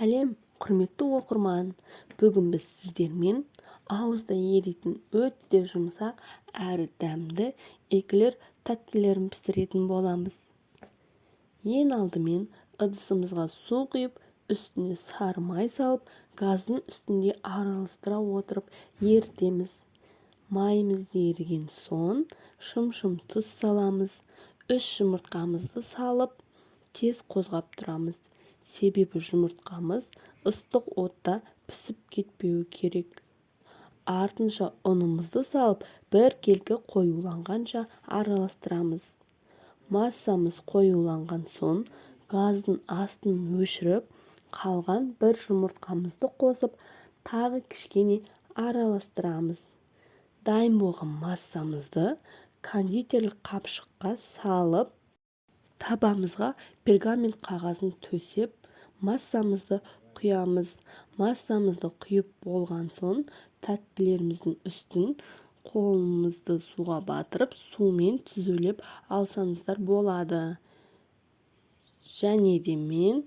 Сәлем, құрметті оқырман. Бүгін біз сіздермен ауызда еритін өте жұмсақ әрі дәмді эклер тәттілерін пісіретін боламыз. Ең алдымен ыдысымызға су құйып, үстіне сары май салып, газдың үстінде араластыра отырып ерітеміз. Майымыз еріген соң шым-шым тұз саламыз. 3 жұмыртқамызды салып, тез қозғап тұрамыз. Себебі жұмыртқамыз ыстық отта пісіп кетпеуі керек. Артынша ұнымызды салып, бір келкі қоюланғанша араластырамыз. Массамыз қоюланған соң газдың астын өшіріп, қалған бір жұмыртқамызды қосып, тағы кішкене араластырамыз. Дайын болған массамызды кондитерлік қапшыққа салып, табамызға пергамент қағазын төсеп, массамызды құямыз. Массамызды құйып болған соң тәттілеріміздің үстін қолымызды суға батырып, сумен түзелеп алсаңыздар болады. Және де мен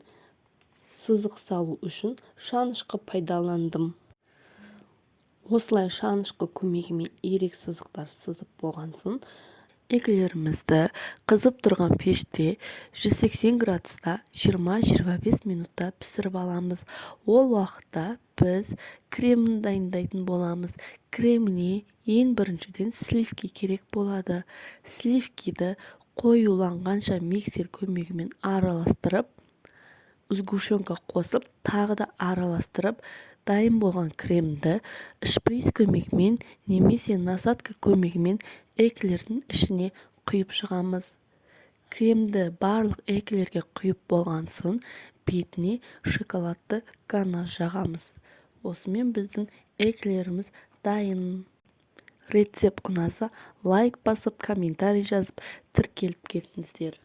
сызық салу үшін шанышқы пайдаландым. Осылай шанышқы көмегімен ирек сызықтар сызып болған соң эклерімізді қызып тұрған пеште 180 градуста 20-25 минутта пісіріп аламыз. Ол уақытта біз кремін дайындайтын боламыз. Креміне ең біріншіден сливки керек болады. Сливкиді қоюланғанша миксер көмегімен араластырып, сгущенка қосып, тағы да араластырып, дайын болған кремді шприц көмегімен немесе насадка көмегімен эклердің ішіне құйып шығамыз. Кремді барлық эклерге құйып болған соң бетіне шоколадты ганаш жағамыз. Осымен біздің эклеріміз дайын. Рецепт ұнаса лайк басып, комментарий жазып, тіркеліп кетіңіздер.